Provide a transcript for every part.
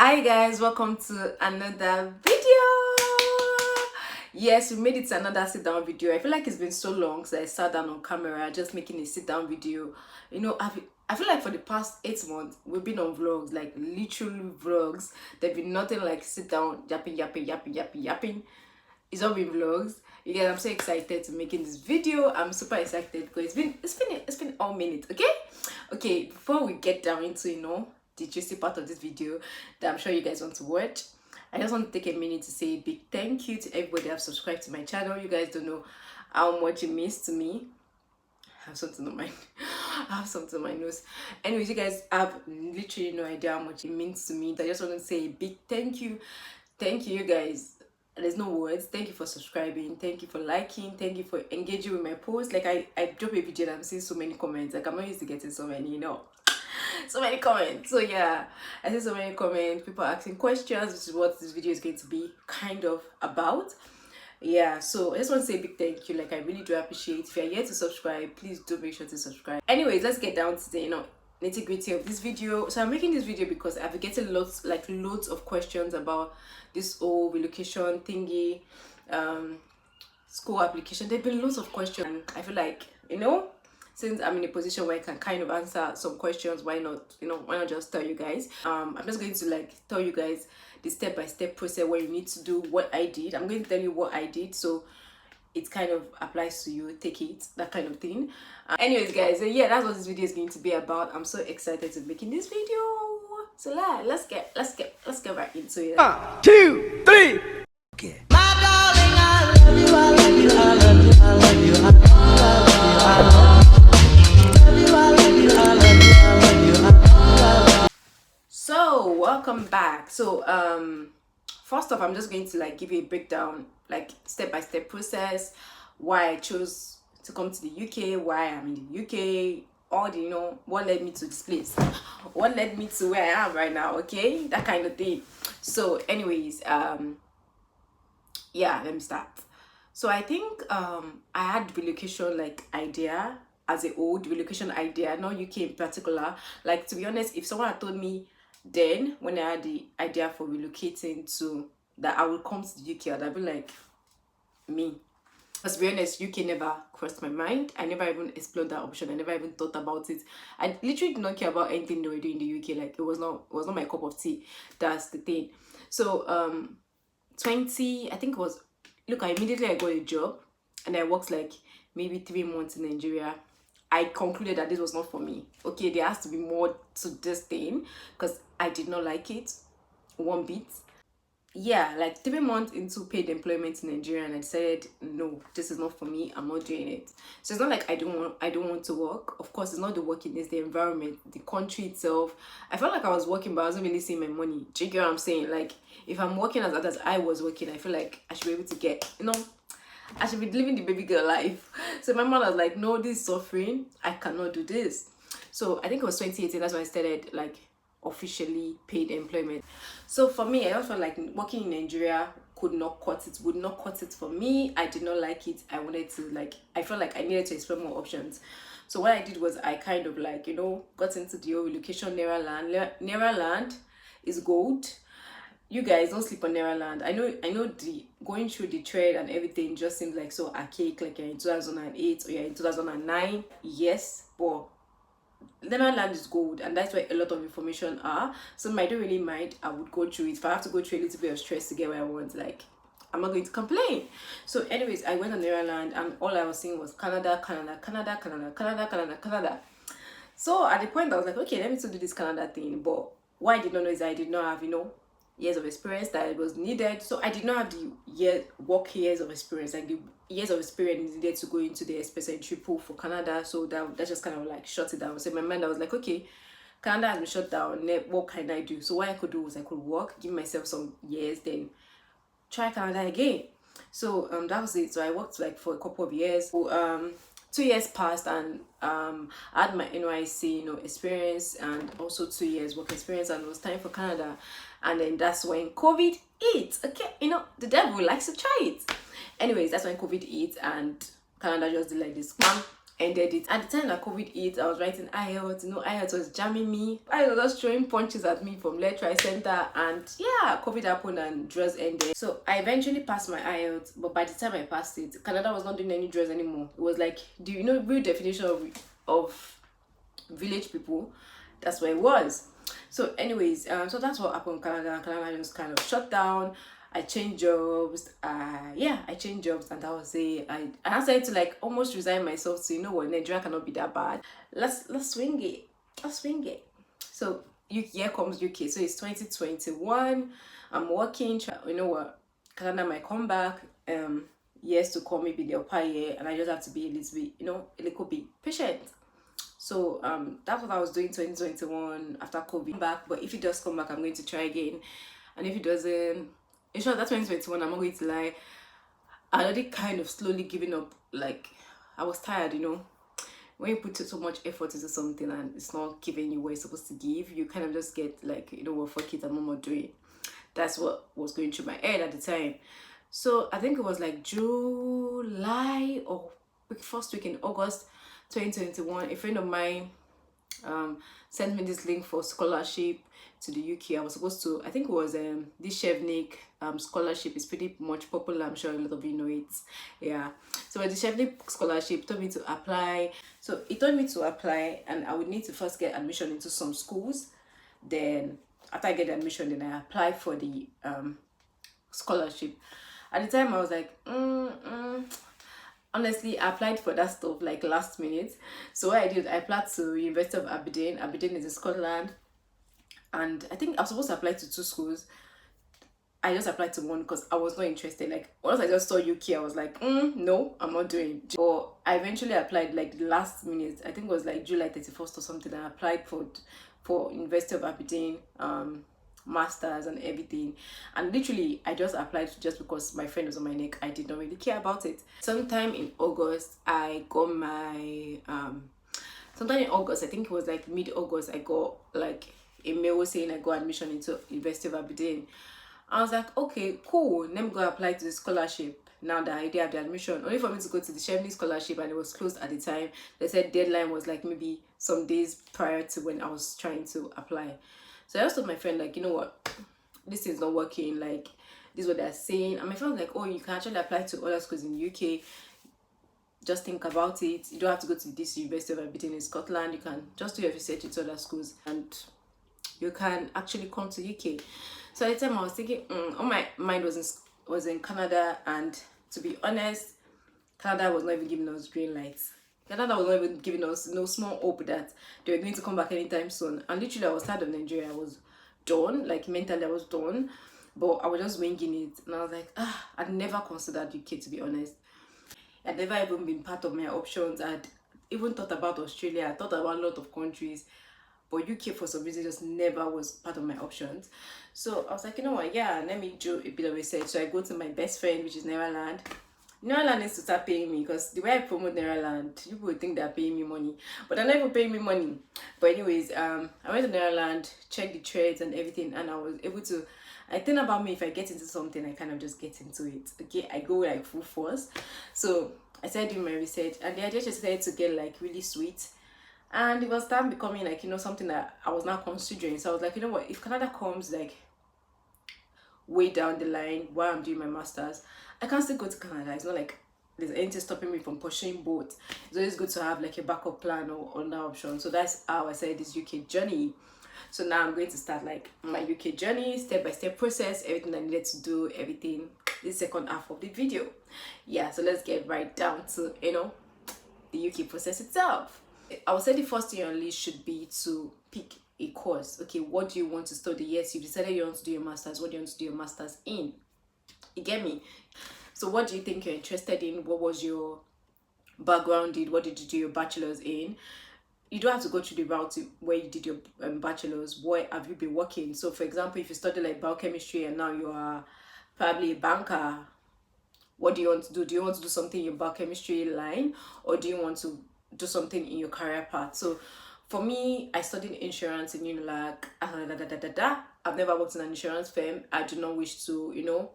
Hi guys, welcome to another video. Yes, we made it to another sit down video. I feel like it's been so long since I sat down on camera just making a sit down video. I feel like for the past 8 months we've been on vlogs, like literally vlogs. There've been nothing like sit down yapping. It's all been vlogs. You guys, I'm so excited to making this video. I'm super excited because it's been all minutes. Okay, before we get down into the juicy part of this video that I'm sure you guys want to watch, I just want to take a minute to say a big thank you to everybody that have subscribed to my channel. You guys don't know how much it means to me. I have something on my I have something on my nose. Anyways, you guys have literally no idea how much it means to me. I just want to say a big thank you. Thank you, you guys. There's no words. Thank you for subscribing, thank you for liking, thank you for engaging with my posts. Like I drop a video and I'm seeing so many comments. Like I'm not used to getting so many, so many comments. So yeah, I see so many comments, people asking questions, which is what this video is going to be kind of about. Yeah, so I just want to say a big thank you. Like I really do appreciate. If you're yet to subscribe, please do make sure to subscribe. Anyways, let's get down to the nitty-gritty of this video. So I'm making this video because I've been getting loads of questions about this whole relocation thingy, school application. There've been lots of questions. I feel like since I'm in a position where I can kind of answer some questions, why not just tell you guys. I'm just going to tell you guys the step-by-step process where you need to do what I did. I'm going to tell you what I did, so it kind of applies to you. Take it, that kind of thing. Anyways guys, so yeah, that's what this video is going to be about. I'm so excited to making this video. So let's get right into it. 1, 2, 3. Okay. My darling, I love you, I love you, I love you, I love you, I love you, I love you, I love you, I love you, I love you. So welcome back. So first off, I'm just going to give you a breakdown, step-by-step process, why I chose to come to the UK, why I'm in the UK, all the what led me to this place, what led me to where I am right now, okay, that kind of thing. So anyways, yeah, let me start. So I think I had relocation idea as a old relocation idea, not UK in particular. Like, to be honest, if someone had told me then when I had the idea for relocating to that I would come to the UK, I'd be like, me. But to be honest, UK never crossed my mind. I never even explored that option. I never even thought about it. I literally did not care about anything they were doing in the UK. Like, it was not my cup of tea. That's the thing. So I think it was, look, I immediately got a job and I worked maybe 3 months in Nigeria. I concluded that this was not for me. Okay, there has to be more to this thing because I did not like it one bit. Yeah, 3 months into paid employment in Nigeria, and I decided, no, this is not for me. I'm not doing it. So it's not like I don't want to work. Of course, it's not the working, it's the environment, the country itself. I felt like I was working, but I wasn't really seeing my money. Do you get what I'm saying? Like, if I'm working as hard as I was working, I feel like I should be able to get, I should be living the baby girl life. So my mom was like, no, this is suffering. I cannot do this. So I think it was 2018. That's when I started officially paid employment. So for me, I also felt like working in Nigeria would not cut it for me. I did not like it. I wanted to I felt like I needed to explore more options. So what I did was I kind of got into the whole relocation. Naira land is gold. You guys don't sleep on Naira land. I know the going through the trade and everything just seems like so archaic, like you're in 2008 or you're in 2009. Yes, but Naira land is gold, and that's where a lot of information are. So I don't really mind. I would go through it. If I have to go through a little bit of stress to get where I want, I'm not going to complain. So anyways, I went on Naira land and all I was seeing was Canada. So at the point I was like, okay, let me do this Canada thing. But what I did not know is I did not have years of experience that was needed. So I did not have the work years of experience, like the years of experience needed to go into the express entry pool for Canada. So that just kind of shut it down. So in my mind I was like, okay, Canada has been shut down, what can I do? So what I could do was I could work, give myself some years, then try Canada again. So that was it. So I worked for a couple of years. So 2 years passed and I had my NYC experience and also 2 years work experience, and it was time for Canada. And then that's when COVID hit. Okay, the devil likes to try it. Anyways, that's when COVID hit and Canada just did this. ended it. At the time that COVID hit, I was writing IELTS, IELTS was jamming me. I was just throwing punches at me from left, right, center, and yeah, COVID happened and draws ended. So I eventually passed my IELTS, but by the time I passed it, Canada was not doing any draws anymore. It was like, do you know real definition of village people? That's what it was. So anyways, so that's what happened in Canada. Canada just kind of shut down. I changed jobs. I changed jobs, and that was it. I decided to like almost resign myself to, you know what, Nigeria cannot be that bad. Let's swing it. Let's swing it. So here comes UK. So it's 2021. I'm working. You know what, Canada might come back. Years to come, maybe they'll pay year, and I just have to be a little bit, a little bit patient. So that's what I was doing 2021 after COVID back. But if it does come back, I'm going to try again. And if it doesn't, in short, that's 2021, I'm not going to lie, I already kind of slowly giving up. Like, I was tired, when you put so much effort into something and it's not giving you what it's supposed to give, you kind of just get like, what, fuck it, I'm not more doing. That's what was going through my head at the time. So I think it was like July or first week in August 2021, a friend of mine sent me this link for scholarship to the UK. I was supposed to, I think it was this Chevnik scholarship is pretty much popular. I'm sure a lot of you know it. Yeah. So the Chevnik scholarship told me to apply. So it told me to apply, and I would need to first get admission into some schools. Then after I get the admission, then I apply for the scholarship. At the time, I was like, honestly, I applied for that stuff like last minute. So what I did, I applied to University of Aberdeen. Aberdeen is in Scotland, and I think I was supposed to apply to 2 schools. I just applied to one because I was not interested. Like, once I just saw UK, I was like, no, I'm not doing it. But I eventually applied like the last minute. I think it was like July 31st or something. I applied for University of Aberdeen masters and everything, and literally I just applied just because my friend was on my neck. I did not really care about it. Sometime in August, I got my sometime in August, I think it was like mid-August, I got like a mail saying I got admission into University of Aberdeen. I was like, okay, cool, let me go apply to the scholarship now that I did have the admission, only for me to go to the Chevney scholarship, and it was closed at the time. They said deadline was like maybe some days prior to when I was trying to apply. So I just told my friend, like, you know what, this is not working, like, this is what they're saying. And my friend was like, oh, you can actually apply to other schools in the UK. Just think about it. You don't have to go to this University of Aberdeen in Scotland. You can just do your research into other schools, and you can actually come to UK. So at the time I was thinking, all my mind was in Canada, and to be honest, Canada was not even giving us green lights. Canada was not even giving us no small hope that they were going to come back anytime soon. And literally, I was tired of Nigeria. I was done, like mentally, I was done. But I was just winging it, and I was like, I'd never considered UK, to be honest. I'd never even been part of my options. I'd even thought about Australia. I thought about a lot of countries, but UK for some reason just never was part of my options. So I was like, you know what? Yeah, let me do a bit of research. So I go to my best friend, which is Netherlands. Netherlands needs to start paying me, because the way I promote Netherlands, people would think they're paying me money, but they're not even paying me money. But anyways, I went to Netherlands, checked the trades and everything, and I was able to. I think about me, if I get into something, I kind of just get into it. Okay, I go like full force. So I started doing my research, and the idea just started to get like really sweet. And it was time becoming like, something that I was not considering. So I was like, you know what, if Canada comes like way down the line while I'm doing my masters, I can still go to Canada. It's not like there's anything stopping me from pursuing both. It's always good to have like a backup plan or another option. So that's how I started this UK journey. So now I'm going to start like my UK journey, step-by-step process, everything I needed to do, everything, the second half of the video. Yeah, so let's get right down to, the UK process itself. I would say the first thing on your list should be to pick a course. Okay, what do you want to study? Yes, you decided you want to do your masters. What do you want to do your masters in? You get me? So what do you think you're interested in? What was your background in? What did you do your bachelor's in? You don't have to go through the route where you did your bachelor's. Where have you been working? So for example, if you study like biochemistry and now you are probably a banker, what do you want to do? Do you want to do something in your biochemistry line, or do you want to do something in your career path? So for me, I studied insurance in Unilag. I've never worked in an insurance firm. I do not wish to,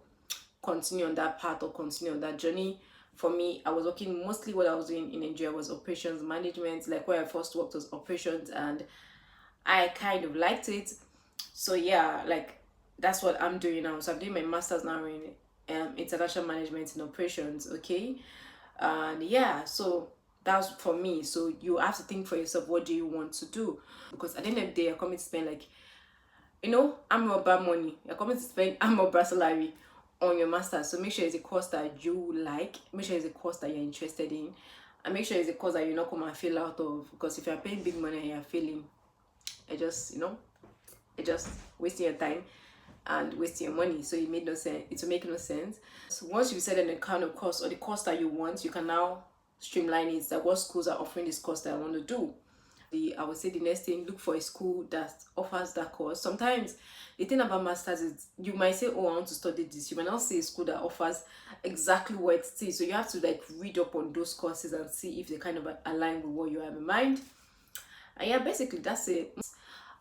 continue on that path or continue on that journey. for me, I was working mostly what I was doing in Nigeria was operations management. Like where I first worked was operations, and I kind of liked it. So yeah, like that's what I'm doing now. So I'm doing my master's now in international management and operations. Okay, and yeah, so that's for me. So you have to think for yourself, what do you want to do? Because at the end of the day, you're coming to spend like, I'm about money. You're coming to spend I'm about salary on your master. So make sure it's a course that you like. Make sure it's a course that you're interested in, and make sure it's a course that you're not come and fail out of. Because if you're paying big money and you're failing, it just it just wasting your time and wasting your money. So it made no sense. It will make no sense. So once you set an kind of course or the course that you want, you can now streamline it. That what schools are offering this course that I want to do. I would say the next thing, look for a school that offers that course. Sometimes the thing about masters is you might say, oh, I want to study this. You might not see a school that offers exactly what it is. So you have to like read up on those courses and see if they kind of align with what you have in mind. And yeah, basically that's it.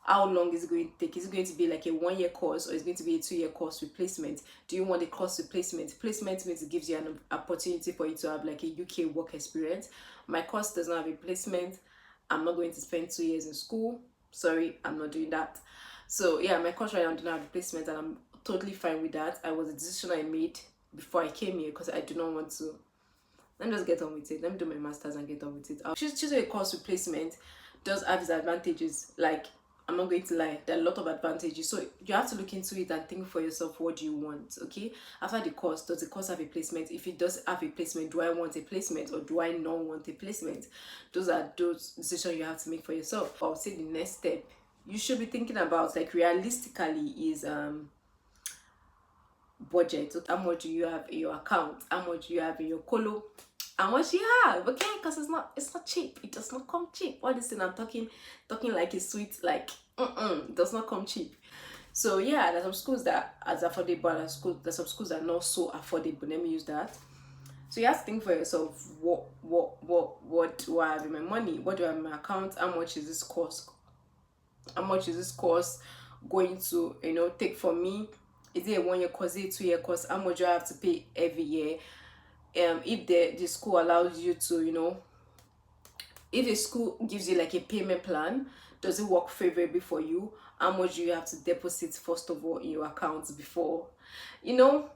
How long is it going to take? Is it going to be like a 1 year course, or is it going to be a 2 year course replacement? Do you want a course replacement? Placement means it gives you an opportunity for you to have like a UK work experience. My course does not have a placement. I'm not going to spend 2 years in school. Sorry, I'm not doing that. So yeah, my course right now does not have a placement, and I'm totally fine with that. I was a decision I made before I came here because I do not want to. Let me just get on with it. Let me do my masters and get on with it. Choose a course replacement does have its advantages. Like, I'm not going to lie, there are a lot of advantages. So you have to look into it and think for yourself, what do you want? Okay, after the course, does the course have a placement? If it does have a placement, do I want a placement or do I not want a placement? Those are those decisions you have to make for yourself. I'll say the next step you should be thinking about, like, realistically, is budget. So how much do you have in your account? How much do you have in your colo? How much you have? Okay, because it's not cheap. It does not come cheap. All this thing I'm talking like it's sweet, like it does not come cheap. So yeah, there's some schools that are affordable, and there's some schools that are not so affordable. Let me use that. So you have to think for yourself, what do I have in my money? What do I have in my account? How much is this course? How much is this course going to take for me? Is it a 1 year course? Is it a 2 year course? How much do I have to pay every year? If the school allows you to, if a school gives you like a payment plan, does it work favorably for you? How much do you have to deposit first of all in your accounts before you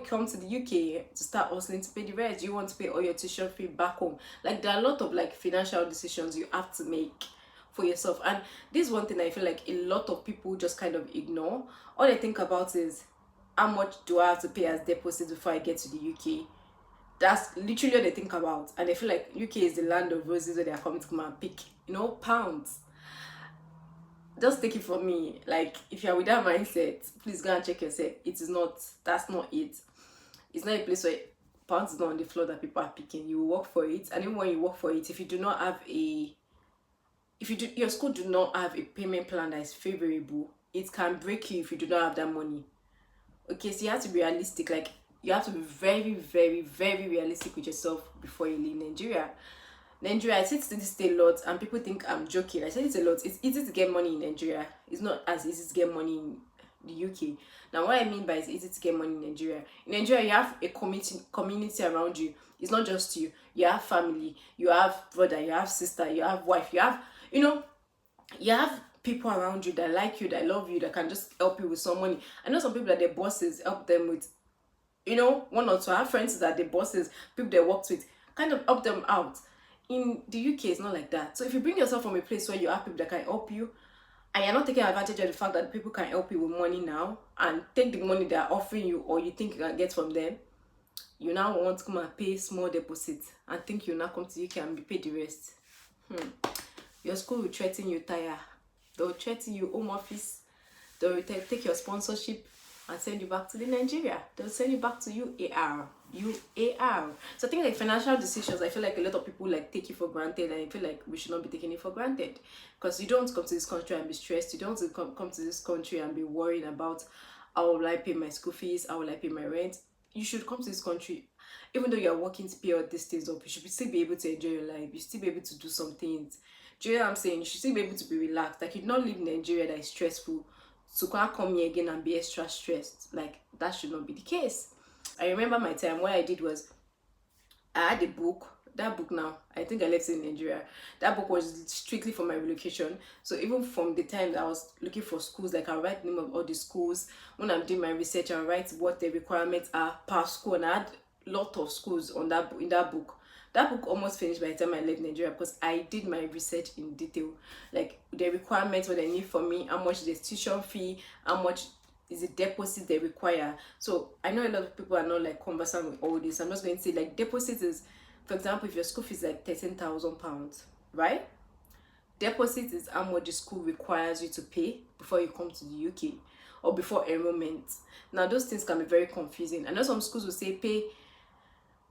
come to the UK to start hustling to pay the rest? Do you want to pay all your tuition fee back home? Like, there are a lot of like financial decisions you have to make for yourself, and this is one thing I feel like a lot of people just kind of ignore. All they think about is, how much do I have to pay as deposit before I get to the UK? That's literally what they think about, and they feel like UK is the land of roses where they are coming to come and pick pounds. Just take it from me, like, if you're with that mindset, please go and check yourself. It is not, that's not it. It's not a place where pounds is not on the floor that people are picking. You will work for it, and even when you work for it, if your school do not have a payment plan that is favorable, it can break you if you do not have that money. Okay, so you have to be realistic. Like, you have to be very, very, very realistic with yourself before you leave Nigeria. I say this a lot, and people think I'm joking. I say this a lot. It's easy to get money in Nigeria. It's not as easy to get money in the UK. Now, what I mean by it's easy to get money in Nigeria. In Nigeria, you have a community around you. It's not just you. You have family. You have brother. You have sister. You have wife. You have, you have people around you that like you, that love you, that can just help you with some money. I know some people that their bosses help them with, 1 or 2. I have friends that their bosses, people they worked with, kind of help them out. In the UK, it's not like that. So if you bring yourself from a place where you have people that can help you, and you're not taking advantage of the fact that people can help you with money now, and take the money they're offering you or you think you can get from them, you now want to come and pay small deposits and think you'll now come to the UK and be paid the rest. Your school will threaten you tire. They'll threaten you home office. They'll take your sponsorship and send you back to the Nigeria. They'll send you back to UAR. So I think, like, financial decisions, I feel like a lot of people like take it for granted, and I feel like we should not be taking it for granted, because you don't come to this country and be stressed. You don't come to this country and be worrying about, how will I pay my school fees, how will I pay my rent. You should come to this country, even though you're working to pay all these things up, you should still be able to enjoy your life. You should still be able to do some things. Do you know what I'm saying? You should still be able to be relaxed. Like, you do not live in Nigeria that is stressful, so can't come here again and be extra stressed. Like, that should not be the case. I remember my time, what I did was, I had a book. That book now, I think I left it in Nigeria. That book was strictly for my relocation. So even from the time that I was looking for schools, like I write the name of all the schools. When I'm doing my research, I write what the requirements are per school, and I had a lot of schools on that in that book. That book almost finished by the time I left Nigeria because I did my research in detail, like the requirements, what they need from me, how much the tuition fee, how much is the deposit they require. So I know a lot of people are not like conversant with all this. I'm just going to say like deposit is, for example, if your school fees is like £13,000, right? Deposit is how much the school requires you to pay before you come to the UK or before enrollment. Now those things can be very confusing. I know some schools will say pay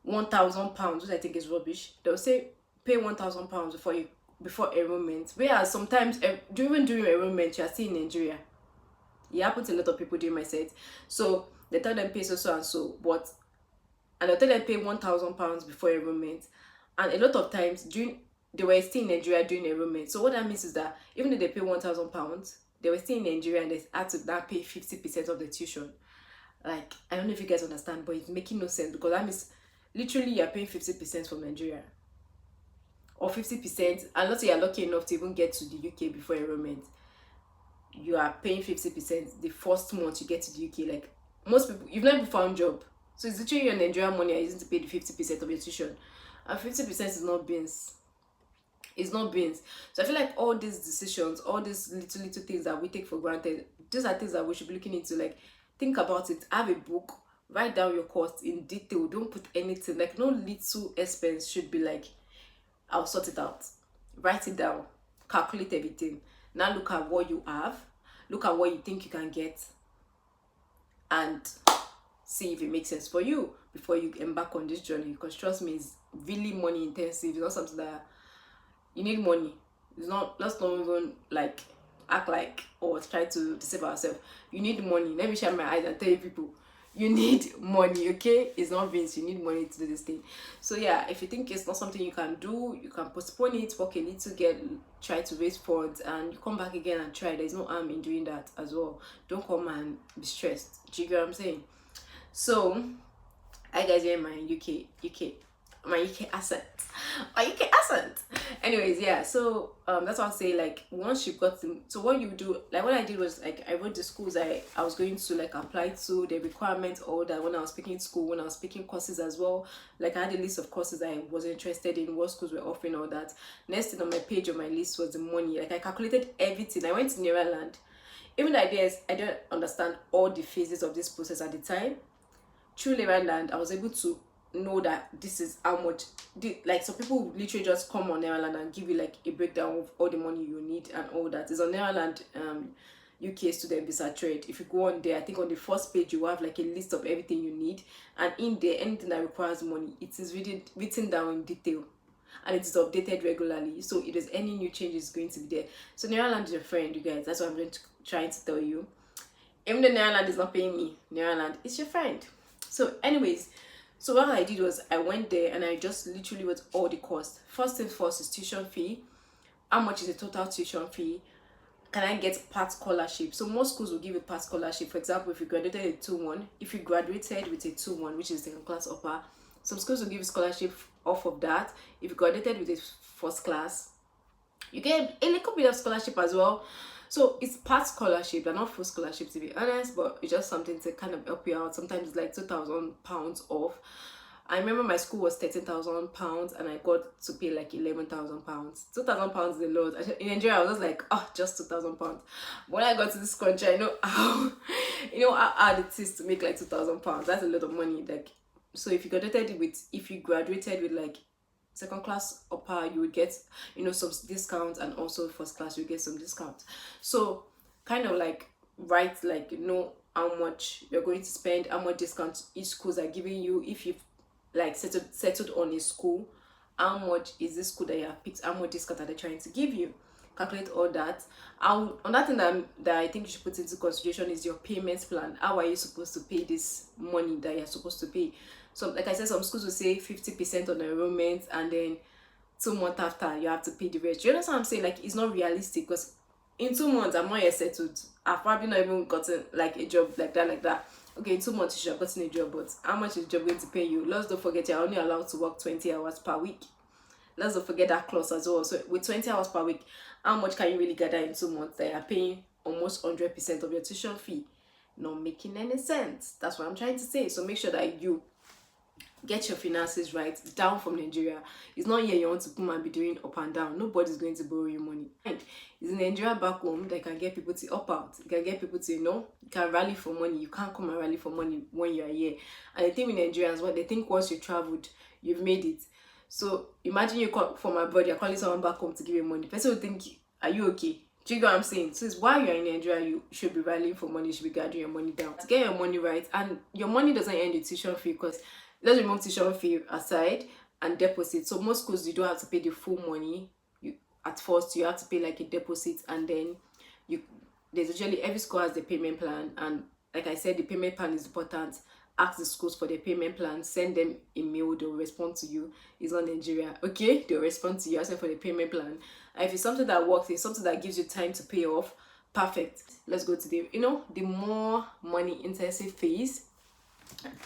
£1,000, which I think is rubbish. They'll say pay £1,000 before enrollment. Whereas sometimes during enrollment you are still in Nigeria. It happened to a lot of people during my set. So they tell them pay so and so, but and they tell them pay £1,000 before enrollment. And a lot of times they were still in Nigeria during enrollment. So what that means is that even though they pay £1,000, they were still in Nigeria and they had to now pay 50% of the tuition. Like, I don't know if you guys understand, but it's making no sense because that means literally you're paying 50% from Nigeria. Or 50%, unless you're lucky enough to even get to the UK before enrollment. You are paying 50% the first month you get to the UK. Like, most people, you've never found job. So it's literally your Nigerian money are using to pay the 50% of your tuition. And 50% is not beans. It's not beans. So I feel like all these decisions, all these little things that we take for granted, these are things that we should be looking into. Like, think about it. Have a book. Write down your costs in detail. Don't put anything. Like, no little expense should be like, I'll sort it out. Write it down. Calculate everything. Now look at what you have. Look at what you think you can get. And see if it makes sense for you before you embark on this journey. Because trust me, it's really money intensive. It's not something that you need money. It's not, let's not even like act like or try to deceive ourselves. You need money. Let me share my eyes and tell you people, you need money, okay? It's not Vince, you need money to do this thing. So yeah, if you think it's not something you can do, you can postpone it, work a little, try to raise funds, and you come back again and try. There's no harm in doing that as well. Don't come and be stressed. Do you get what I'm saying? So I guys here in my my UK accent. My UK accent. Anyways, yeah, so that's what I'll say. Like, once you've got to, so what you do, like what I did was like I wrote the schools I was going to like apply to, the requirements, all that. When I was picking school, when I was picking courses as well, like I had a list of courses I was interested in, what schools were offering, all that. Next thing on my page on my list was the money. Like I calculated everything. I went to Netherlands. Even the idea is I don't understand all the phases of this process at the time. Through Netherlands, I was able to know that this is how much, like some people literally just come on Netherlands and give you like a breakdown of all the money you need and all that. It's on Netherlands UK student visa trade. If you go on there, I think on the first page you have like a list of everything you need, and in there anything that requires money, it is written down in detail and it is updated regularly. So if there's any new changes going to be there. So Netherlands is your friend, you guys. That's what I'm trying to tell you. Even though Netherlands is not paying me, Netherlands is your friend. So anyways, so what I did was I went there and I just literally wrote all the costs. First thing first is tuition fee. How much is the total tuition fee? Can I get part scholarship? So most schools will give you part scholarship. For example, if you graduated a 2-1, if you graduated with a 2-1, which is second class upper, some schools will give you scholarship off of that. If you graduated with a first class, you get a little bit of scholarship as well. So it's part scholarship, they're not full scholarship to be honest, but it's just something to kind of help you out. Sometimes it's like £2,000 off. I remember my school was £13,000 and I got to pay like £11,000. £2,000 is a lot. In Nigeria, I was just like, oh, just £2,000. When I got to this country, I know how, how hard it is to make like £2,000. That's a lot of money. Like, so if you graduated with like second class upper, you would get some discounts, and also first class you get some discounts. So kind of like write like how much you're going to spend, how much discounts each schools are giving you. If you've like settled on a school, how much is this school that you have picked, how much discount are they trying to give you? Calculate all that. Another thing that I think you should put into consideration is your payment plan. How are you supposed to pay this money that you're supposed to pay? So like I said, some schools will say 50% on enrollment, and then 2 months after you have to pay the rest. You understand what I'm saying? Like, it's not realistic because In 2 months, I'm not yet settled. I've probably not even gotten like a job like that, like that. Okay, in 2 months you should have gotten a job, but how much is the job going to pay you? Let's don't forget you're only allowed to work 20 hours per week. Let's not forget that clause as well. So with 20 hours per week, how much can you really gather in 2 months that you're paying almost 100% of your tuition fee? Not making any sense. That's what I'm trying to say. So make sure that you get your finances right down from Nigeria. It's not here you want to come and be doing up and down. Nobody's going to borrow you money. And it's in Nigeria back home that can get people to up out. You can get people to, you can rally for money. You can't come and rally for money when you're here. And the thing with Nigerians, what they think once you traveled, you've made it. So imagine you call from abroad, you're calling someone back home to give you money. Person will think, are you okay? Do you get what I'm saying? So it's while you're in Nigeria, you should be rallying for money, you should be gathering your money down. To get your money right, and your money doesn't end with tuition fee, because let's remove tuition fee aside and deposit. So most schools, you don't have to pay the full money. You at first you have to pay like a deposit, and then you there's usually every school has the payment plan, and like I said, the payment plan is important. Ask the schools for the payment plan, send them a mail, they'll respond to you. It's not Nigeria, okay? They'll respond to you, ask them for the payment plan. And if it's something that works, it's something that gives you time to pay off, perfect. Let's go to the more money intensive phase.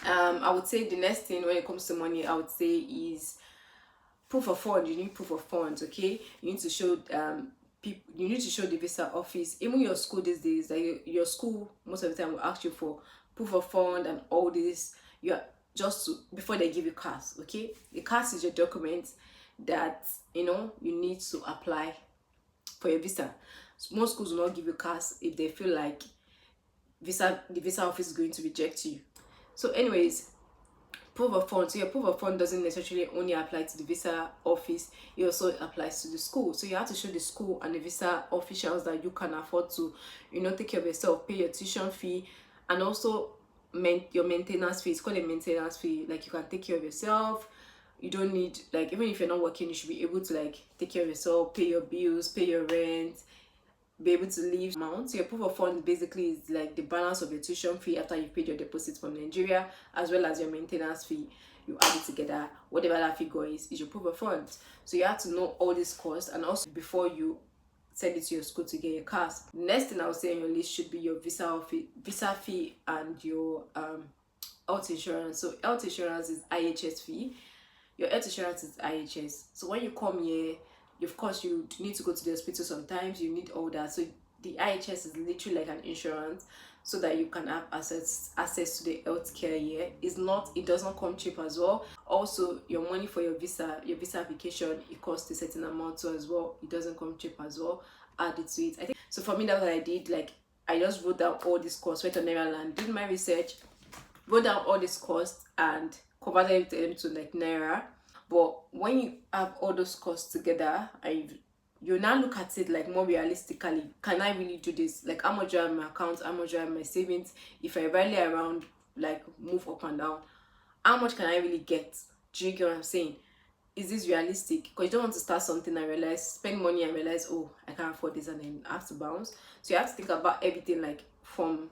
I would say the next thing when it comes to money, I would say is proof of fund. You need proof of funds, okay? You need to show people, you need to show the visa office. Even your school these days, like your school most of the time will ask you for proof of fund and all this. You're before they give you CAS, okay? The CAS is your document that you need to apply for your visa. So most schools will not give you CAS if they feel like the visa office is going to reject you. So anyways, proof of fund. So your proof of fund doesn't necessarily only apply to the visa office, it also applies to the school. So you have to show the school and the visa officials that you can afford to take care of yourself, pay your tuition fee, and also your maintenance fee. It's called a maintenance fee. Like, you can take care of yourself. You don't need, like, even if you're not working, you should be able to like take care of yourself, pay your bills, pay your rent, be able to leave amount. So your proof of fund basically is like the balance of your tuition fee after you've paid your deposit from Nigeria, as well as your maintenance fee. You add it together, whatever that figure is your proof of funds. So you have to know all these costs, and also before you send it to your school to get your CAS. The next thing I would say on your list should be your visa fee and your health insurance. So health insurance is IHS fee. Your health insurance is IHS. So when you come here, of course you need to go to the hospital sometimes, you need all that. So the IHS is literally like an insurance, so that you can have access to the healthcare here. It does not come cheap as well. Also, your money for your visa application, it costs a certain amount too as well. It doesn't come cheap as well. Add it to it. I think so. For me, that's what I did. Like, I just wrote down all these costs, went on Naira, did my research, wrote down all these costs, and converted them to like Naira. But when you have all those costs together, and you now look at it like more realistically, can I really do this? Like, how much do I have in my account? How much do I have in my savings? If I rally around, like move up and down, how much can I really get? Do you get what I'm saying? Is this realistic? Because you don't want to start something and realize, spend money and realize, oh, I can't afford this, and then I have to bounce. So you have to think about everything like from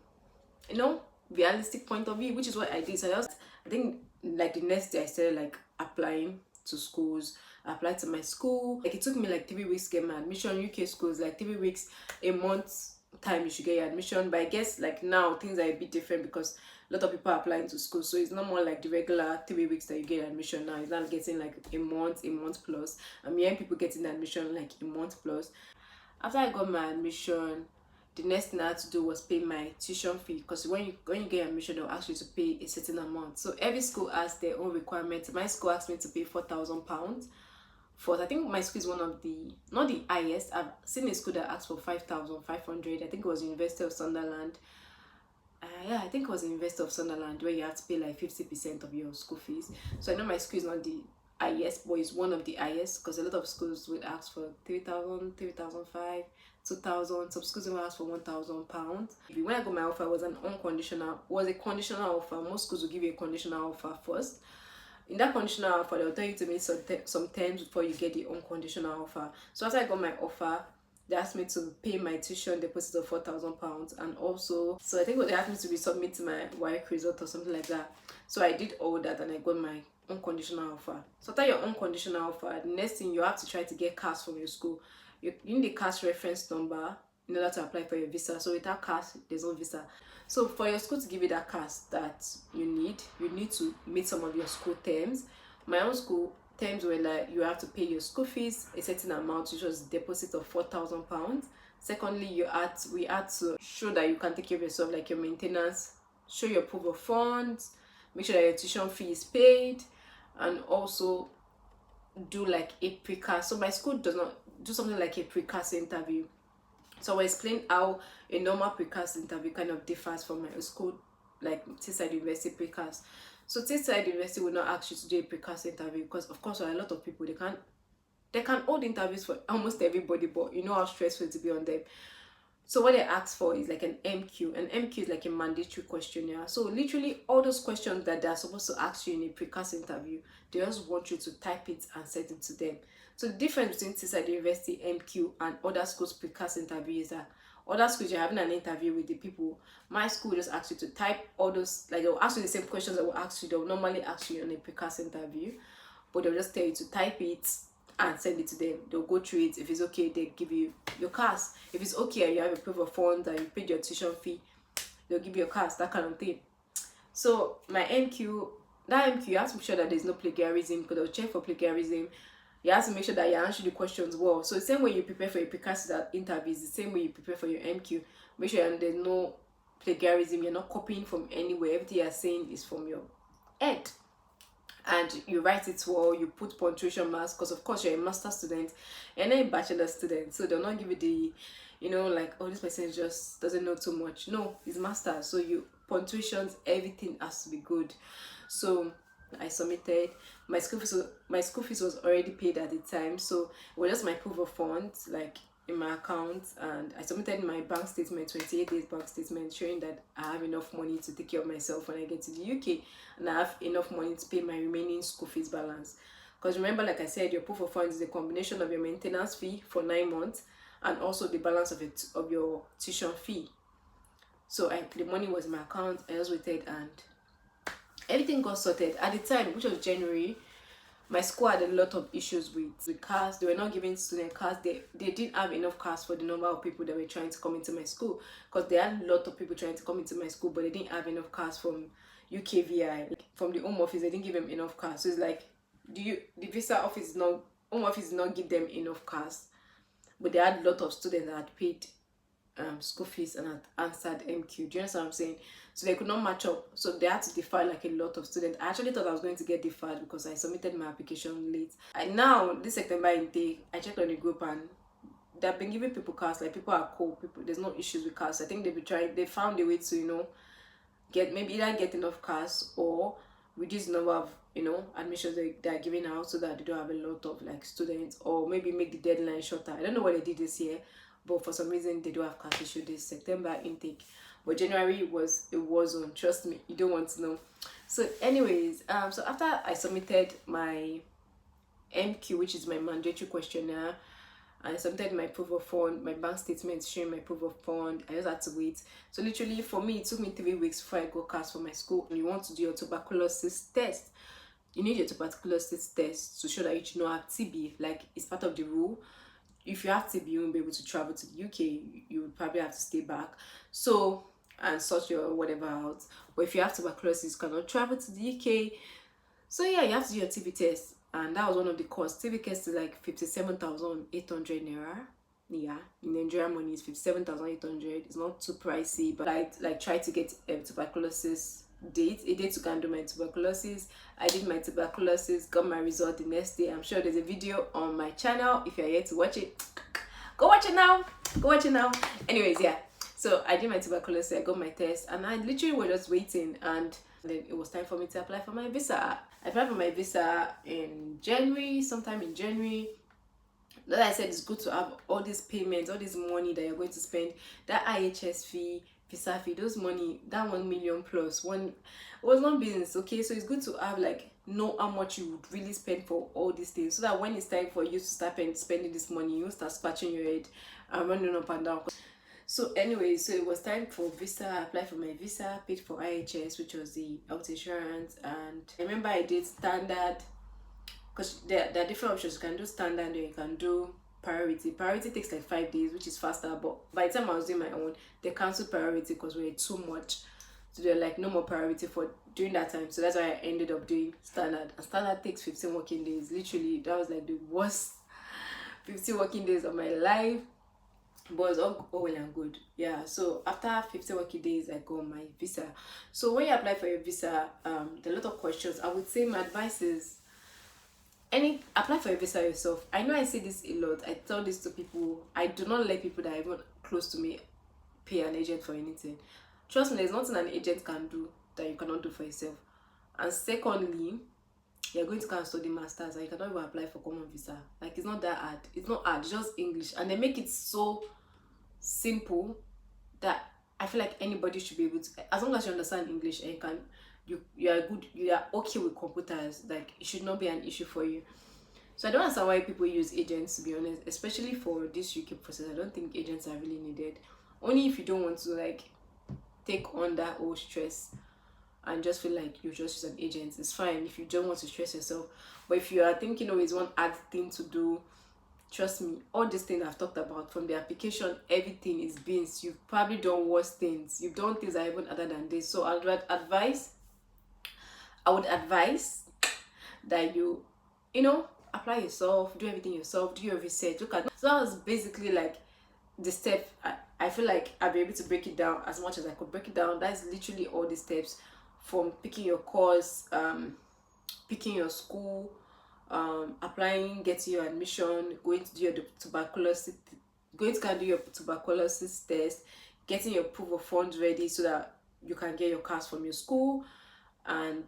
realistic point of view, which is what I did. So I think like the next day I started like applying to schools. I applied to my school. Like, it took me like 3 weeks to get my admission. UK schools, like 3 weeks, a month time you should get your admission. But I guess like now things are a bit different, because a lot of people are applying to school, so it's not more like the regular 3 weeks that you get admission. Now it's not getting like a month plus. I'm hearing people getting admission like a month plus. After I got my admission, the next thing I had to do was pay my tuition fee, because when you get admission, they'll ask you to pay a certain amount. So every school has their own requirements. My school asked me to pay £4,000. For, I think my school is one of the, not the highest. I've seen a school that asked for 5,500. I think it was University of Sunderland. Yeah, I think it was University of Sunderland, where you have to pay like 50% of your school fees. So I know my school is not the highest, but it's one of the highest, because a lot of schools would ask for 3,000, 3,500, 2,000. Some schools will ask for £1,000. When I got my offer, it was a conditional offer. Most schools will give you a conditional offer first. In that conditional offer, they'll tell you to meet some terms before you get the unconditional offer. So after I got my offer, they asked me to pay my tuition deposit of £4,000, and also, so I think they asked me to resubmit my WAEC result or something like that. So I did all that, and I got my unconditional offer. So after your unconditional offer, the next thing, you have to try to get CAS from your school. You need the CAS reference number. in order to apply for your visa. So without CAS, there's no visa. So for your school to give you that CAS that you need to meet some of your school terms. My own school terms were like you have to pay your school fees a certain amount, which was a deposit of £4,000. Secondly, we had to show that you can take care of yourself, like your maintenance, show your proof of funds, make sure that your tuition fee is paid, and also do like a pre-CAS. So my school does not do something like a pre-CAS interview. So I'll explain how a normal pre-CAS interview kind of differs from my school, like Teesside University pre-CAS. So Teesside University will not ask you to do a pre-CAS interview because of course there are a lot of people, they can hold interviews for almost everybody, but you know how stressful it will be on them. So what they ask for is like an MQ. An MQ is like a mandatory questionnaire. So literally all those questions that they're supposed to ask you in a pre-CAS interview, they just want you to type it and send it to them. So the difference between Teesside University MQ and other schools pre-CAS interview is that other schools you're having an interview with the people. My school just asks you to type all those, like they'll ask you the same questions that will ask you, they'll normally ask you on a pre-CAS interview, but they'll just tell you to type it and send it to them. They'll go through it. If it's okay, they give you your CAS. If it's okay and you have a proof of funds and you paid your tuition fee, they'll give you your CAS, that kind of thing. So my MQ, that MQ, you have to make sure that there's no plagiarism because they'll check for plagiarism. You have to make sure that you answer the questions well. So the same way you prepare for your pre-CAS interview is the same way you prepare for your MQ. Make sure there's no plagiarism. You're not copying from anywhere. Everything you're saying is from your head. And you write it well, you put punctuation marks because of course you're a master student and a bachelor student, so they'll not give you the, like, oh, this person just doesn't know too much. No, it's master, so you punctuations, everything has to be good. So I submitted. My school fees was already paid at the time, so it was just my proof of funds like in my account, and I submitted my bank statement, 28 days bank statement, showing that I have enough money to take care of myself when I get to the UK, and I have enough money to pay my remaining school fees balance. Because remember, like I said, your proof of funds is a combination of your maintenance fee for 9 months and also the balance of your tuition fee. So the money was in my account. I just waited and everything got sorted. At the time, which was January, my school had a lot of issues with CAS. They were not giving student CAS. They didn't have enough CAS for the number of people that were trying to come into my school, because they had a lot of people trying to come into my school, but they didn't have enough CAS from UKVI. From the home office, they didn't give them enough CAS. So it's like, the visa office home office did not give them enough CAS, but they had a lot of students that had paid school fees and had answered MQ. Do you understand what I'm saying? So they could not match up, so they had to defer like a lot of students. I actually thought I was going to get deferred because I submitted my application late. And now this September intake, I checked on the group and they've been giving people CAS. Like, people are cool, there's no issues with CAS. I think they found a way to get either get enough CAS or reduce the number of admissions they're giving out, so that they don't have a lot of like students, or maybe make the deadline shorter. I don't know what they did this year, but for some reason they don't have CAS issue this September intake. But January was on. Trust me, you don't want to know. So anyways, so after I submitted my MQ, which is my mandatory questionnaire, I submitted my proof of fund, my bank statement showing my proof of fund. I just had to wait. So literally for me, it took me 3 weeks before I got CAS for my school. And you want to do your tuberculosis test. You need your tuberculosis test to show that you do not have TB. Like, it's part of the rule. If you have TB, you won't be able to travel to the UK. You would probably have to stay back. So, and sort your whatever out. But if you have tuberculosis, you cannot travel to the UK. So yeah, you have to do your TB test. And that was one of the costs. TB test is like 57,800 naira. Yeah, in Nigerian money is 57,800. It's not too pricey, but I like try to get tuberculosis a date to go and do my tuberculosis. I did my tuberculosis, got my result the next day. I'm sure there's a video on my channel. If you're here to watch it, go watch it now. Anyways, yeah, so I did my tuberculosis, I got my test, and I literally was just waiting, and then it was time for me to apply for my visa. I applied for my visa in January, sometime in January. Like I said, it's good to have all these payments, all this money that you're going to spend, that IHS fee, visa fee, those money, that 1 million plus one, it was one business. Okay, so it's good to have, like, know how much you would really spend for all these things, so that when it's time for you to start spending this money, you start scratching your head and running up and down. So anyway, so it was time for visa. I applied for my visa, paid for IHS, which was the health insurance, and I remember I did standard, because there are different options. You can do standard or you can do Priority takes like 5 days, which is faster, but by the time I was doing my own, they cancelled priority because we were too much. So they're like, no more priority for during that time. So that's why I ended up doing standard. And standard takes 15 working days. Literally, that was like the worst 15 working days of my life. But it's all well and good. Yeah. So after 15 working days, I got my visa. So when you apply for your visa, there are a lot of questions. I would say my advice is apply for a visa yourself. I know I say this a lot. I tell this to people. I do not let people that are even close to me pay an agent for anything. Trust me, there's nothing an agent can do that you cannot do for yourself. And secondly, you're going to come and study masters and you cannot even apply for common visa. Like, it's not that hard. It's not hard, it's just English. And they make it so simple that I feel like anybody should be able to, as long as you understand English and you are good, you are okay with computers, like it should not be an issue for you. So I don't understand why people use agents, to be honest, especially for this UK process. I don't think agents are really needed. Only if you don't want to like take on that whole stress and just feel like you just use an agent. It's fine if you don't want to stress yourself. But if you are thinking, oh, it's one hard thing to do, trust me, all these things I've talked about from the application, everything is beans. You've probably done worse things. You've done things that are even other than this. So I would advise that you apply yourself, do everything yourself, do your research, look at. So that was basically like the step. I feel like I'll be able to break it down as much as I could break it down. That's literally all the steps, from picking your course, picking your school, applying, getting your admission, going to do your tuberculosis, do your tuberculosis test, getting your proof of funds ready so that you can get your cards from your school. And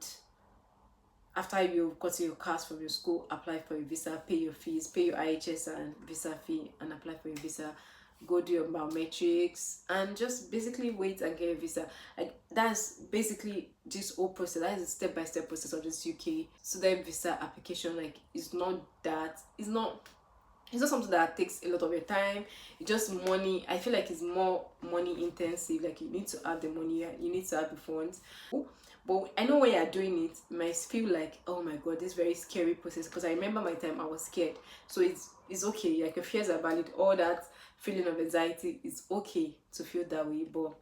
after you've gotten your cards from your school, apply for your visa, pay your fees, pay your IHS and visa fee, and apply for your visa. Go do your biometrics and just basically wait and get a visa. Like, that's basically this whole process. That is a step-by-step process of this UK student visa application. Like, it's not something that takes a lot of your time. It's just money. I feel like it's more money intensive. Like, you need to add the money, you need to add the funds. But I know when you're doing it, you might feel like, oh my god, this very scary process. Because I remember my time, I was scared. So it's okay. Like, your fears are valid. All that feeling of anxiety, is okay to feel that way. But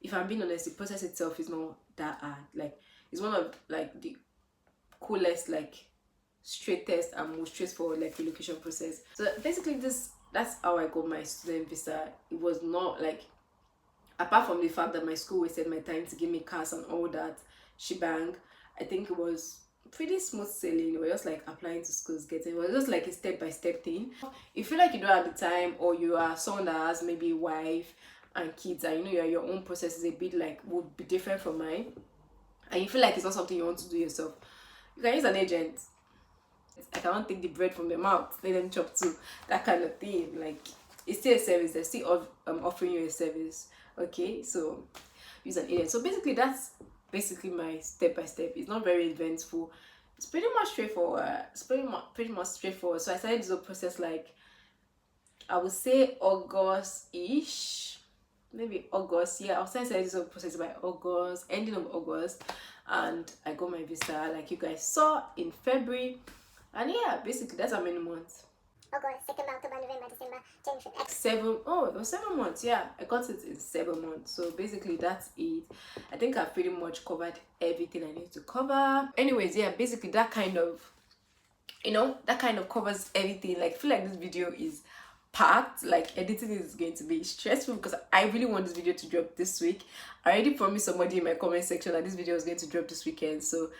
if I'm being honest, the process itself is not that hard. Like, it's one of like the coolest, like straightest and most straightforward like relocation process. So basically that's how I got my student visa. It was not like, apart from the fact that my school wasted my time to give me cars and all that shebang, I think it was pretty smooth sailing. We're just like applying to schools, it was just like a step-by-step thing. If you feel like you don't have the time, or you are someone that has maybe a wife and kids, and your own process is a bit like would be different from mine, and you feel like it's not something you want to do yourself, you can use an agent. I cannot take the bread from their mouth, let them chop too, that kind of thing. Like, it's still a service, they're still offering you a service. Okay, so use an agent. So basically that's basically my step-by-step. It's not very eventful, it's pretty much straightforward. So I started this whole process like, I would say August-ish, maybe August. Yeah, I was starting this whole process by August, ending of August, and I got my visa like you guys saw in February. And yeah, basically that's how many months. August, September, October, November, December, January, It was 7 months. Yeah, I got it in 7 months. So basically that's it. I think I've pretty much covered everything I need to cover. Anyways, yeah, basically that kind of covers everything. Like, I feel like this video is packed. Like, editing is going to be stressful because I really want this video to drop this week. I already promised somebody in my comment section that this video is going to drop this weekend. So,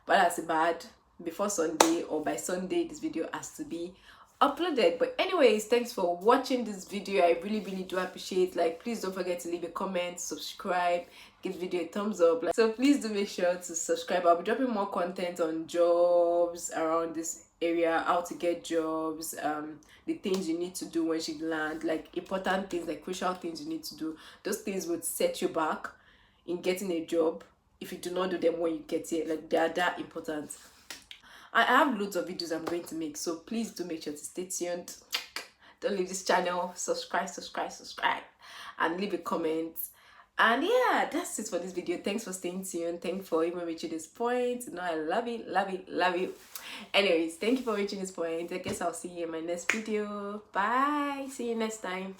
but that's bad. Before Sunday, or by Sunday, this video has to be uploaded. But anyways, thanks for watching this video. I really do appreciate. Like, please don't forget to leave a comment, subscribe, give the video a thumbs up. Like, so please do make sure to subscribe. I'll be dropping more content on jobs around this area, how to get jobs, the things you need to do once you land, like important things, like crucial things you need to do. Those things would set you back in getting a job if you do not do them when you get it. Like, they are that important. I have loads of videos I'm going to make, so please do make sure to stay tuned. Don't leave this channel. Subscribe, and leave a comment. And yeah, that's it for this video. Thanks for staying tuned. Thanks for even reaching this point. You know, I love it, love it, love you. Anyways, thank you for reaching this point. I guess I'll see you in my next video. Bye. See you next time.